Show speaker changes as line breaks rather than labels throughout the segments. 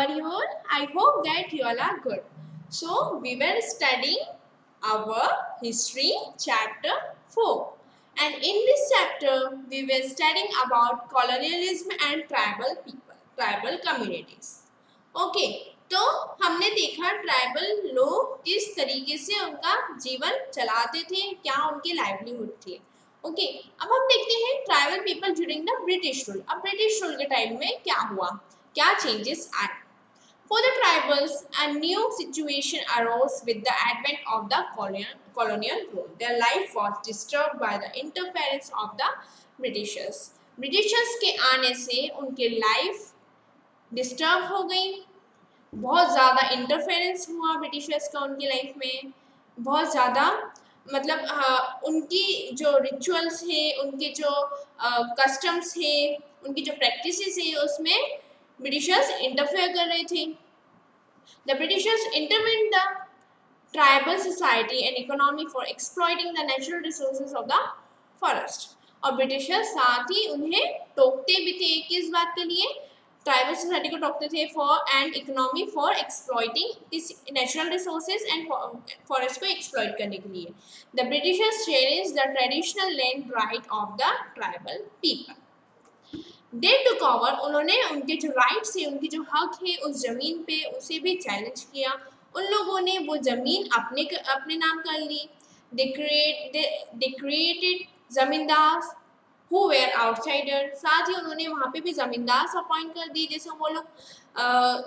are you all? I hope that you all are good. So we were studying our history chapter 4, and in this chapter we were studying about colonialism and tribal people, tribal communities. Okay तो हमने देखा tribal लोग किस तरीके से उनका जीवन चलाते थे, क्या उनकी लाइवलीहुड थी. ओके अब हम देखते हैं tribal people during the British rule. अब ब्रिटिश रूल के टाइम में क्या हुआ, क्या चेंजेस आए. For the tribals, a new situation arose with the advent of the colonial rule. Their life was disturbed by the interference of the Britishers. Britishers के आने से उनके लाइफ डिस्टर्ब हो गई, बहुत ज़्यादा इंटरफेरेंस हुआ ब्रिटिशर्स का उनकी लाइफ में, बहुत ज़्यादा मतलब उनकी जो रिचुअल्स है, उनके जो कस्टम्स है, उनकी जो प्रैक्टिसेस है उसमें ब्रिटिशर्स इंटरफेयर कर रहे थे. The Britishers intervened the tribal society and economy for exploiting the natural resources of the forest. और ब्रिटिशर्स साथ ही उन्हें टोकते भी थे, किस बात के लिए, ट्राइबल सोसाइटी को टोकते थे for and economy for exploiting this natural resources and forest को एक्सप्लॉइट करने के लिए. The Britishers challenged the traditional land right of the tribal people. They took over, उन्होंने उनके जो राइट्स है, उनकी जो हक है उस ज़मीन पे, उसे भी चैलेंज किया. उन लोगों ने वो ज़मीन अपने नाम कर ली. दे क्रिएटेड ज़मींदार हु वेयर आउटसाइडर. साथ ही उन्होंने वहाँ पे भी ज़मींदार अपॉइंट कर दी, जैसे वो लोग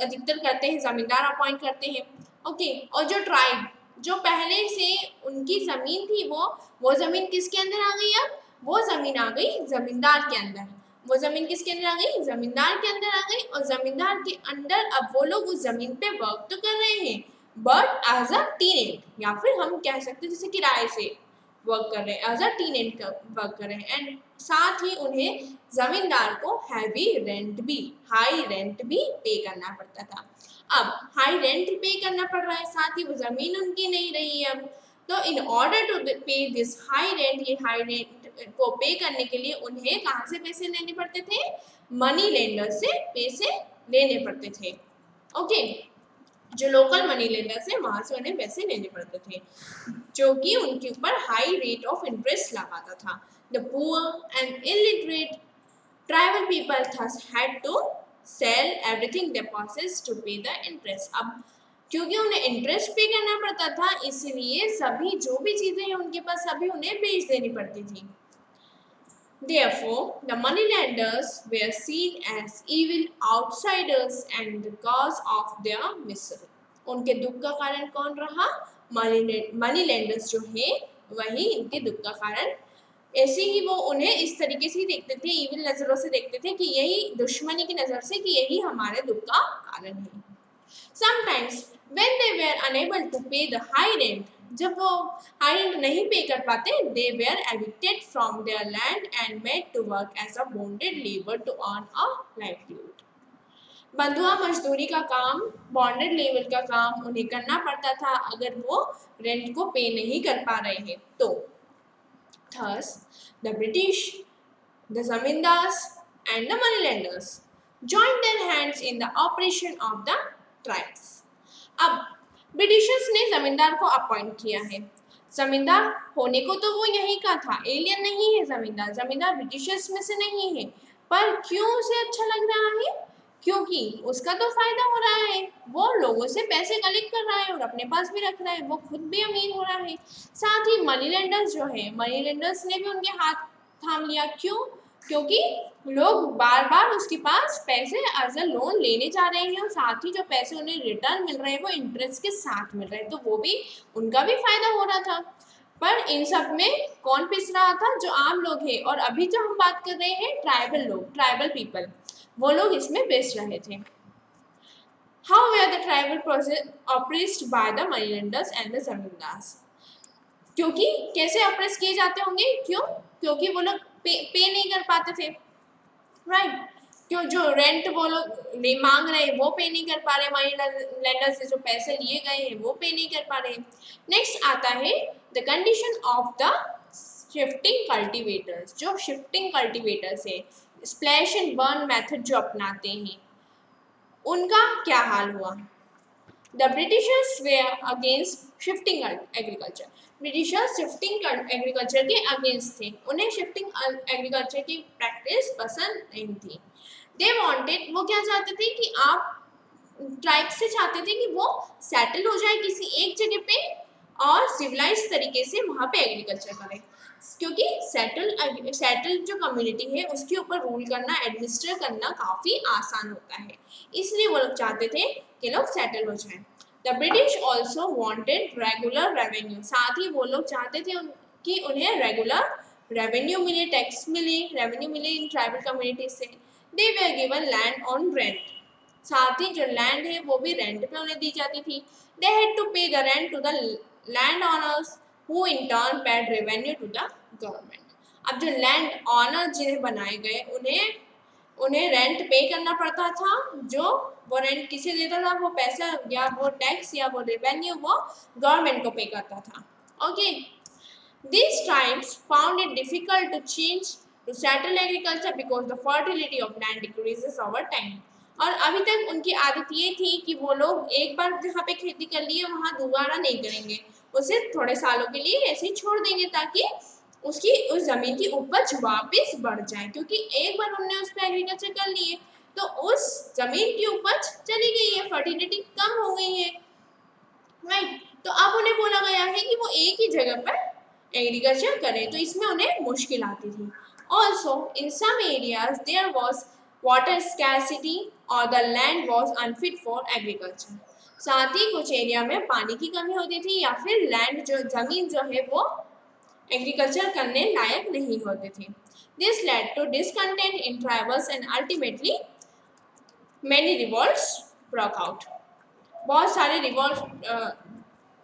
अधिकतर करते हैं, ज़मींदार अपॉइंट करते हैं. ओके और जो ट्राइब जो पहले से उनकी ज़मीन थी वो ज़मीन किसके अंदर आ गई, अब वो ज़मीन आ गई ज़मींदार के अंदर. वो ज़मीन किसके अंदर आ गई, ज़मींदार के अंदर आ गई. और ज़मींदार के अंदर अब वो लोग उस ज़मीन पे वर्क तो कर रहे हैं बट एज अ टीनेंट, या फिर हम कह सकते हैं जैसे किराए से वर्क कर रहे हैं, एज अ टीनेंट वर्क कर रहे हैं. एंड साथ ही उन्हें ज़मींदार को हैवी रेंट भी, हाई रेंट भी पे करना पड़ता था. अब हाई रेंट पे करना पड़ रहा है, साथ ही वो ज़मीन उनकी नहीं रही है अब. तो इन ऑर्डर टू पे दिस हाई रेंट, ये हाई रेंट को पे करने के लिए उन्हें कहाँ से पैसे लेने पड़ते थे, मनी लेंडर से पैसे लेने पड़ते थे. ओके जो लोकल मनी लेंडर से, वहाँ से उन्हें पैसे लेने पड़ते थे, जो कि उनके ऊपर हाई रेट ऑफ इंटरेस्ट लगाता था. The poor and illiterate tribal people thus had to sell everything they possessed to pay the interest. अब क्योंकि उन्हें इंटरेस्ट पे करना पड़ता था, इसलिए सभी जो भी चीज़ें हैं उनके पास सभी उन्हें बेच देनी पड़ती थी. Therefore, the moneylenders were seen as evil outsiders and the cause of their misery. उनके दुख का कारण कौन रहा, मनी लेंडर्स जो हैं वही इनके दुख का कारण. ऐसे ही वो उन्हें इस तरीके से ही देखते थे, इविल नज़रों से देखते थे कि यही दुश्मनी की नज़र से, कि यही हमारे दुख का कारण है. Sometimes when they were unable to pay the high rent, जब वो हाई रेंट नहीं पे कर पाते, they were evicted from their land and made to work as a bonded labor to earn a livelihood. बंधुआ मजदूरी का काम, बॉन्डेड लेबर का काम उन्हें करना पड़ता था अगर वो रेंट को पे नहीं कर पा रहे हैं तो. Thus, the British, the zamindars and the moneylenders joined their hands in the operation of the tribes. अब ब्रिटिशर्स ने जमींदार को अपॉइंट किया है. जमींदार होने को तो वो यहीं का था, एलियन नहीं है जमींदार, जमींदार ब्रिटिशर्स में से नहीं है. पर क्यों उसे अच्छा लग रहा है, क्योंकि उसका तो फायदा हो रहा है, वो लोगों से पैसे कलेक्ट कर रहा है और अपने पास भी रख रहा है, वो खुद भी अमीर हो रहा है. साथ ही मनी लेंडर्स जो है, मनी लेंडर्स ने भी उनके हाथ थाम लिया. क्यों, क्योंकि लोग बार बार उसके पास पैसे एज अ लोन लेने जा रहे हैं और साथ ही जो पैसे उन्हें रिटर्न मिल रहे हैं वो इंटरेस्ट के साथ मिल रहे हैं, तो वो भी उनका भी फायदा हो रहा था. पर इन सब में कौन पिस रहा था, जो आम लोग हैं. और अभी जो हम बात कर रहे हैं ट्राइबल लोग, ट्राइबल पीपल, वो लोग इसमें पिस रहे थे. How were the tribal oppressed by the moneylenders and the zamindars? क्योंकि कैसे ऑप्रेस किए जाते होंगे, क्यों, क्योंकि वो लोग पे नहीं कर पाते थे, राइट. क्यों, जो रेंट वो लोग मांग रहे हैं वो पे नहीं कर पा रहे, मनी लेंडर से जो पैसे लिए गए हैं वो पे नहीं कर पा रहे. नेक्स्ट आता है the condition of the shifting cultivators. जो शिफ्टिंग कल्टिवेटर्स है, स्प्लैश एंड बर्न मेथड जो अपनाते हैं, उनका क्या हाल हुआ। The Britishers were against shifting agriculture. Britishers shifting agriculture के अगेंस्ट थे, उन्हें शिफ्टिंग एग्रीकल्चर की प्रैक्टिस पसंद नहीं थी। दे वांटेड, वो क्या चाहते थे कि आप ट्राइब से चाहते थे कि वो सेटल हो जाए किसी एक जगह पे और सिविलाइज तरीके से वहाँ पे एग्रीकल्चर करें, क्योंकि सेटल जो कम्युनिटी है उसके ऊपर रूल करना, एडमिनिस्टर करना काफ़ी आसान होता है, इसलिए वो लोग चाहते थे कि लोग सेटल हो जाएं। The British also wanted regular revenue, साथ ही वो लोग चाहते थे कि उन्हें रेगुलर रेवेन्यू मिले, टैक्स मिले, रेवेन्यू मिले इन ट्राइबल कम्युनिटी से। They were given land on rent, साथ ही जो लैंड है वो भी रेंट पे उन्हें दी जाती थी। They had to pay the rent to the land owners who in turn paid revenue to the government. अब जो लैंड ऑनर जिन्हें बनाए गए उन्हें रेंट पे करना पड़ता था, जो वो रेंट किसे देता था, वो पैसा या वो टैक्स या वो रेवेन्यू वो गवर्नमेंट को पे करता था। Okay, these tribes found it difficult to change to settle agriculture because the fertility of land decreases over time। और अभी तक उनकी आदत ये थी कि वो लोग एक बार जहाँ पे खेती कर लिए वहाँ दोबारा नहीं करेंगे, उसे थोड़े सालों के लिए ऐसे ही छोड़ देंगे ताकि उसकी उस ज़मीन की उपज वापस बढ़ जाए, क्योंकि एक बार उन्होंने उस पर एग्रीकल्चर कर लिए तो उस ज़मीन की उपज चली गई है, फर्टिलिटी कम हो गई है, राइट। तो अब उन्हें बोला गया है कि वो एक ही जगह पर एग्रीकल्चर करें, तो इसमें उन्हें मुश्किल आती थी। Also in some areas there was water scarcity और the land was unfit for agriculture, साथ ही कुछ एरिया में पानी की कमी होती थी या फिर लैंड जो ज़मीन जो है वो एग्रीकल्चर करने लायक नहीं होते थे। This led to discontent in tribals and ultimately many revolts break out, बहुत सारे रिवॉल्ट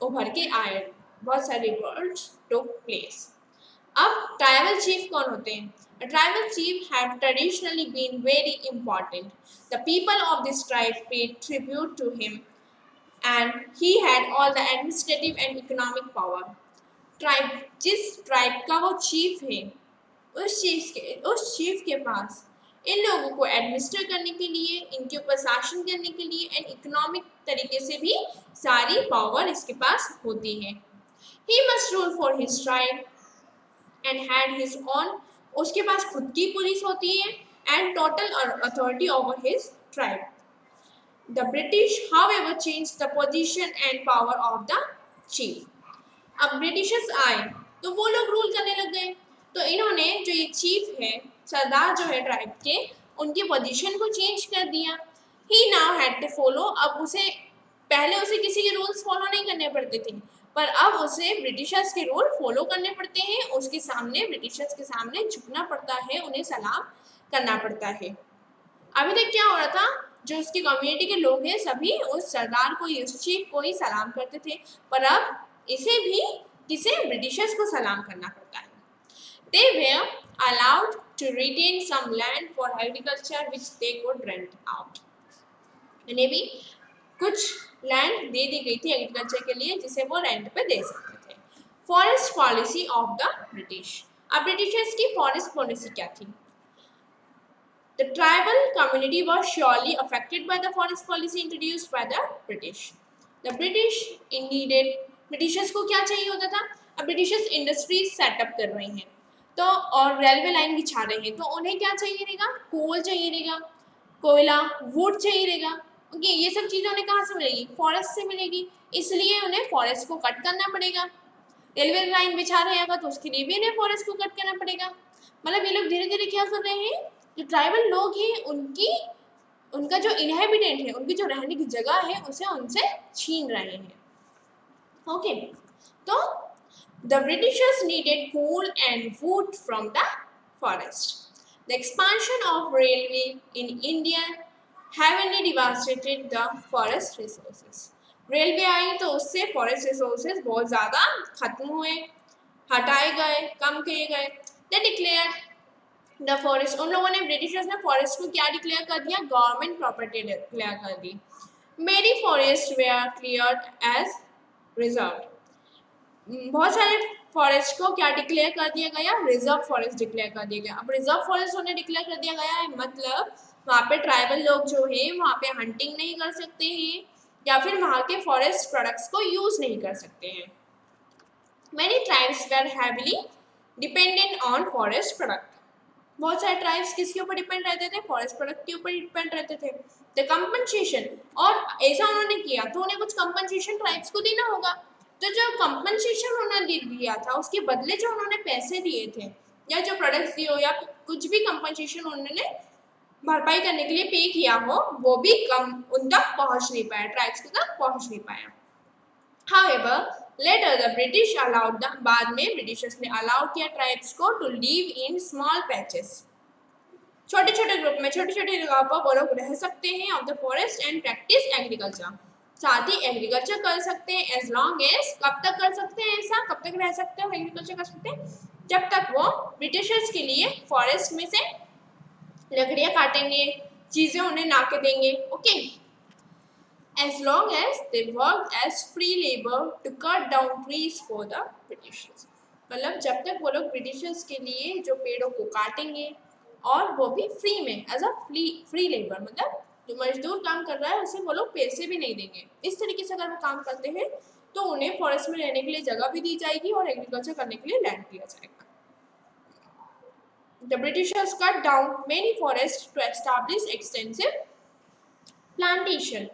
उभर के आए, बहुत सारे रिवॉल्ट्स टुक प्लेस। अब ट्राइबल चीफ कौन होते हैं? A tribal chief had traditionally been very important. The people of this tribe paid tribute to him and he had all the administrative and economic power. Tribe, जिस tribe का वो chief है उस chief के पास इन लोगों को एडमिनिस्टर करने के लिए, इनके ऊपर शासन करने के लिए एंड इकोनॉमिक तरीके से भी सारी पावर इसके पास होती है। He must rule for his tribe and had his own, उसके पास खुद की पुलिस होती है and total authority over his tribe. The British however changed the position and power of the chief. अब ब्रिटिशर्स आए तो वो लोग रूल करने लग गए, तो इन्होंने जो ये चीफ है, सरदार जो है ट्राइब के, उनकी पोजीशन को चेंज कर दिया। ही नाउ हैड टू फॉलो, अब उसे पहले उसे किसी के रूल्स फॉलो नहीं करने पड़ते थे, पर अब उसे ब्रिटिशर्स के रूल फॉलो करने पड़ते हैं, उसके सामने ब्रिटिशर्स के सामने झुकना पड़ता है, उन्हें सलाम करना पड़ता है। अभी तक क्या हो रहा था, जो उसकी कम्युनिटी के लोग हैं सभी उस सरदार को, उस चीफ को ही सलाम करते थे, पर अब इसे भी किसे, ब्रिटिशर्स को सलाम करना पड़ता है। They were allowed to retain some land for agriculture which they could rent out। इन्हें भी कुछ लैंड दे दी गई थी एग्रीकल्चर के लिए जिसे वो रेंट पे दे सकते थे। Forest policy of the British, अब ब्रिटिशर्स की फॉरेस्ट पॉलिसी क्या थी? The tribal community was surely affected by the forest policy introduced by the British. The British needed, Britishers को क्या चाहिए होता था? अब ब्रिटिशर्स इंडस्ट्रीज सेटअप कर रहे हैं तो और रेलवे लाइन बिछा रहे हैं, तो उन्हें क्या चाहिए रहेगा? कोल चाहिए रहेगा, कोयला, वुड चाहिए रहेगा। ओके, ये सब चीज़ें उन्हें कहाँ से मिलेगी? फॉरेस्ट से मिलेगी, इसलिए उन्हें फॉरेस्ट को कट करना पड़ेगा। रेलवे लाइन बिछा रहे हैं तो उसके लिए भी उन्हें फॉरेस्ट को कट करना पड़ेगा। मतलब ये लोग धीरे धीरे क्या कर रहे हैं, जो ट्राइबल लोग हैं उनका जो इनहेबिटेंट है, उनकी जो रहने की जगह है उसे उनसे छीन रहे हैं। ओके, तो the Britishers needed coal and wood from the forest. The expansion of railway in India heavily devastated the forest resources. Railway आई तो उससे फॉरेस्ट रिसोर्सेज बहुत ज़्यादा खत्म हुए, हटाए गए, कम किए गए। They declared the forest, उन लोगों ने, ब्रिटिशर्स ने फॉरेस्ट को क्या डिक्लेयर कर दिया? गवर्नमेंट प्रॉपर्टी डिक्लेयर कर दी। Many forests were cleared as reserved, बहुत सारे फॉरेस्ट को क्या डिक्लेयर कर दिया गया? रिजर्व फॉरेस्ट डिक्लेयर कर दिया गया। अब रिजर्व फॉरेस्ट उन्हें डिक्लेयर कर दिया गया है, मतलब वहाँ पे ट्राइबल लोग जो है वहाँ पे हंटिंग नहीं कर सकते हैं या फिर वहाँ के फॉरेस्ट प्रोडक्ट्स को यूज नहीं कर सकते हैं। Many tribes were heavily dependent on forest product. बहुत सारे ट्राइब्स किसके ऊपर डिपेंड रहते थे? फॉरेस्ट प्रोडक्ट के ऊपर डिपेंड रहते थे। द कंपनसेशन, और ऐसा उन्होंने किया तो उन्हें कुछ कंपनसेशन ट्राइब्स को देना होगा। तो जो कंपनसेशन उन्होंने दिया था उसके बदले जो उन्होंने पैसे दिए थे या जो प्रोडक्ट्स दिए हो या कुछ भी कंपनसेशन उन्होंने भरपाई करने के लिए पे किया हो, वो भी कम उन तक पहुंच नहीं पाया, ट्राइब्स तक पहुंच नहीं पाया। However, later the British allowed the, बाद में ब्रिटिशर्स ने अलाउ किया ट्राइब्स को to live in small patches, छोटे छोटे ग्रुप में छोटे छोटे जगह पर वो लोग रह सकते हैं of the forest and practice agriculture, साथ ही एग्रीकल्चर कर सकते हैं एज लॉन्ग एज, कब तक कर सकते हैं ऐसा, कब तक रह सकते हो एग्रीकल्चर कर सकते हैं? जब तक वो ब्रिटिशर्स के लिए फॉरेस्ट में से लकड़ियाँ काटेंगे, चीज़ें उन्हें ला के देंगे, okay. As long as they worked as free labor to cut down trees for the Britishers, मतलब जब तक वो लोग ब्रिटिशर्स के लिए जो पेड़ों को काटेंगे और वो भी फ्री में एज अ फ्री लेबर, मतलब जो मजदूर काम कर रहा है उसे वो लोग पैसे भी नहीं देंगे। इस तरीके से अगर वो काम करते हैं तो उन्हें फॉरेस्ट में रहने के लिए जगह भी दी जाएगी और एग्रीकल्चर करने के लिए लैंड दिया जाएगा। The Britishers cut down many forests to establish extensive plantation.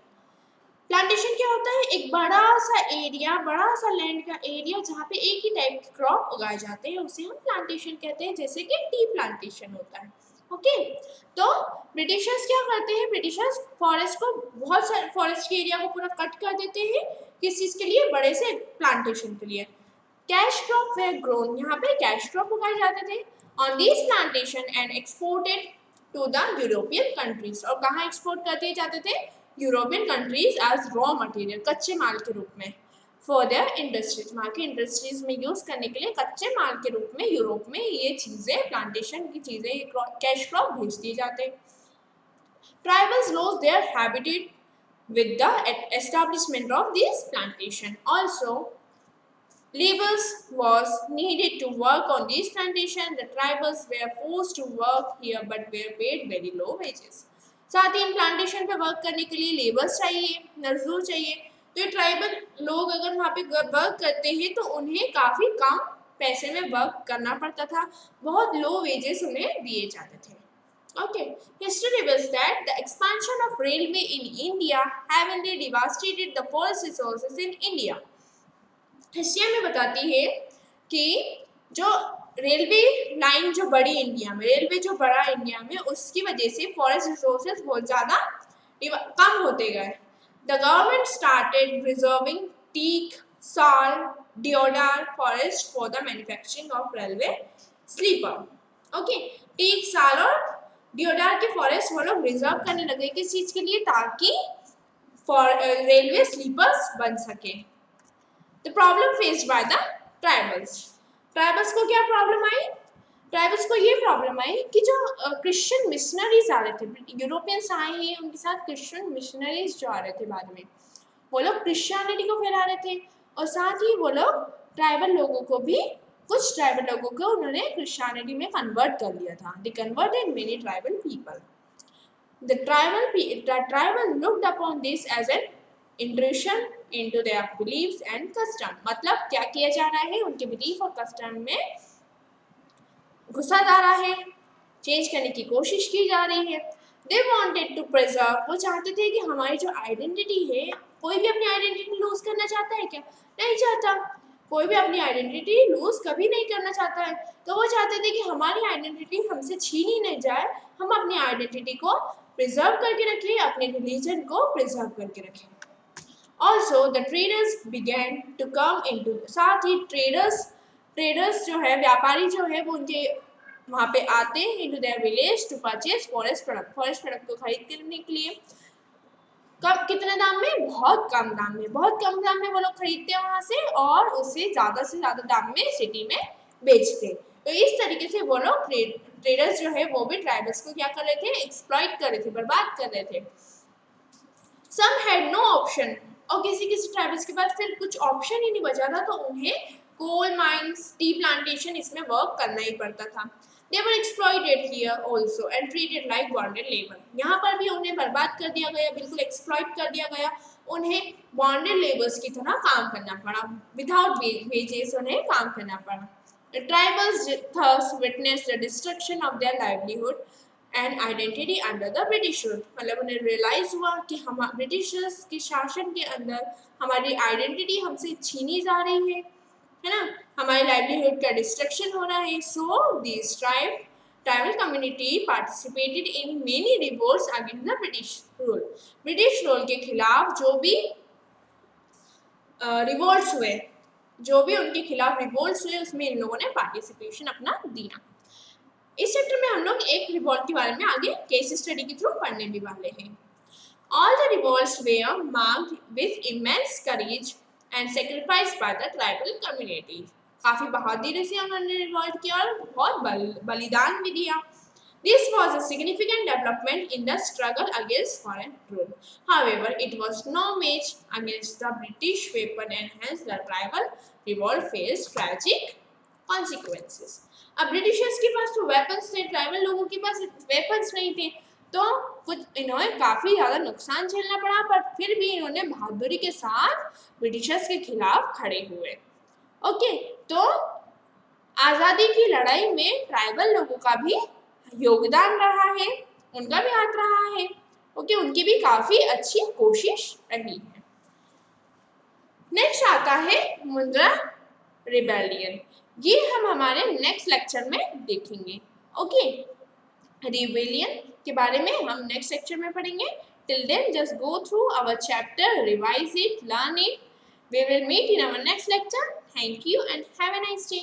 Plantation क्या होता है? एक बड़ा सा एरिया, बड़ा सा लैंड का एरिया जहाँ पे एक ही टाइप के क्रॉप उगाए जाते हैं उसे हम प्लांटेशन कहते हैं, जैसे कि टी प्लांटेशन होता है, ओके। तो ब्रिटिशर्स क्या करते हैं? ब्रिटिशर्स फॉरेस्ट को, बहुत सारे फॉरेस्ट के एरिया को पूरा कट कर देते हैं, किस चीज़ के लिए? बड़े से प्लांटेशन के लिए। कैश क्रॉप वेयर ग्रोन, यहाँ पे कैश क्रॉप उगाए जाते थे on this plantation and exported to the European countries, और कहाँ एक्सपोर्ट कर दिए जाते थे? European countries as raw material, कच्चे माल के रूप में, फॉर देयर इंडस्ट्रीज, वहाँ के इंडस्ट्रीज में यूज करने के लिए कच्चे माल के रूप में यूरोप में ये चीज़ें, प्लांटेशन की चीज़ें, कैश क्रॉप भेज दिए जाते। Tribals lost their habitat with the establishment of this plantation. Also, laborers was needed to work on this plantation. The tribals were forced to work here but were paid very low wages. साथ ही इन plantation पे work करने के लिए labours चाहिए, मजदूर चाहिए, तो ये ट्राइबल लोग अगर वहाँ पे वर्क करते हैं तो उन्हें काफ़ी कम पैसे में वर्क करना पड़ता था, बहुत लो वेजेस उन्हें दिए जाते थे। Okay, history reveals that the expansion of railway in India heavily devastated the forest resources in India. History में बताती है कि जो रेलवे लाइन जो बड़ी इंडिया में, रेलवे जो बड़ा इंडिया में, उसकी वजह से फॉरेस्ट रिसोर्सेज बहुत ज़्यादा कम होते गए। The government started preserving teak, sal, deodar forest for the manufacturing of railway sleeper, okay. Teak, साल और डिओडार के फॉरेस्ट वो लोग रिजर्व करने लगे, किस चीज़ के लिए? ताकि रेलवे स्लीपर्स बन सके। The problem faced by the tribals, tribals को क्या प्रॉब्लम आई? ट्राइबल्स को ये प्रॉब्लम आई कि जो क्रिश्चियन मिशनरीज आ रहे थे, यूरोपियंस आए हैं, उनके साथ क्रिश्चियन मिशनरीज जो आ रहे थे बाद में, वो लोग क्रिश्चियनिटी को फैला रहे थे और साथ ही वो लोग ट्राइबल लोगों को भी, कुछ ट्राइबल लोगों को उन्होंने क्रिश्चियनिटी में कन्वर्ट कर लिया था। They converted many tribal people. The tribal looked upon this as an intrusion into their beliefs and custom, मतलब क्या किया जा रहा है? उनके बिलीफ और कस्टम में घुसा जा रहा है, चेंज करने की कोशिश की जा रही है। दे वांटेड टू प्रिजर्व, वो चाहते थे कि हमारी जो आइडेंटिटी है, कोई भी अपनी आइडेंटिटी लूज करना चाहता है क्या? नहीं चाहता, कोई भी अपनी आइडेंटिटी लूज कभी नहीं करना चाहता है। तो वो चाहते थे कि हमारी आइडेंटिटी हमसे छीनी नहीं जाए, हम अपनी आइडेंटिटी को प्रिजर्व करके रखें, अपने रिलीजन को प्रिजर्व करके रखें। Also the traders began to come into, साथ ही ट्रेडर्स जो है, व्यापारी जो है, वो उनके वहाँ पे आते हैं into their village to purchase forest product, forest product को खरीद करने के लिए। कब, कितने दाम में? बहुत कम दाम में, बहुत कम दाम में वो लोग खरीदते हैं वहाँ से और उसे ज़्यादा से ज़्यादा दाम में सिटी में बेचते। तो इस तरीके से वो लोग ट्रेडर्स जो है वो भी ट्राइबल्स को क्या कर रहे थे? एक्सप्लॉइट कर रहे थे, बर्बाद कर रहे थे। सम हैड नो ऑप्शन, और किसी किसी ट्राइबल्स के पास फिर कुछ ऑप्शन ही नहीं बचा था, तो उन्हें कोल माइंस, टी प्लांटेशन, इसमें वर्क करना ही पड़ता था। They were exploited here also and treated like bonded labor. यहाँ पर भी उन्हें बर्बाद कर दिया गया, बिल्कुल एक्सप्लॉइट कर दिया गया, उन्हें बॉन्डेड लेबर्स की तरह काम करना पड़ा, विदाउट वेजेस उन्हें काम करना पड़ा. The tribals thus witnessed the destruction of their livelihood and identity under the British rule. मतलब उन्हें रियलाइज हुआ कि हम ब्रिटिशर्स के शासन के अंदर हमारी आइडेंटिटी हमसे छीनी जा रही है ना, हमारे लाइवलीहुड का डिस्ट्रक्शन हो रहा है. So this tribal community participated in many revolts against the British rule. British rule के खिलाफ जो भी रिवोल्ट्स हुए, जो भी उनके खिलाफ रिवोल्ट्स हुए, उसमें इन लोगों ने पार्टिसिपेशन अपना दिया. इस चैप्टर में हम लोग एक रिवोल्ट के बारे में आगे केस स्टडी के थ्रू पढ़ने भी वाले हैं. All the revolts were marked with immense courage and sacrifice by the tribal community. काफी बहादुरी से उन्होंने रिवोल्ट किया और बहुत बलिदान भी दिया. This was a significant development in the struggle against foreign rule. However, it was no match against the British weapon and hence the tribal revolt faced tragic consequences. अब ब्रिटिशर्स के पास तो वेपन्स थे, ट्राइबल लोगों के पास weapons नहीं थे, तो कुछ इन्होंने काफ़ी ज़्यादा नुकसान झेलना पड़ा, पर फिर भी इन्होंने बहादुरी के साथ ब्रिटिशर्स के खिलाफ खड़े हुए. ओके, तो आज़ादी की लड़ाई में ट्राइबल लोगों का भी योगदान रहा है, उनका भी हाथ रहा है. ओके, उनकी भी काफ़ी अच्छी कोशिश रही है. नेक्स्ट आता है मुंद्रा रिबेलियन. ये हम हमारे नेक्स्ट लेक्चर में देखेंगे. ओके, रिबेलियन के बारे में हम नेक्स्ट लेक्चर में पढ़ेंगे. Till then just go through our chapter, revise it, learn it. We will meet in our next lecture. Thank you and have a nice day.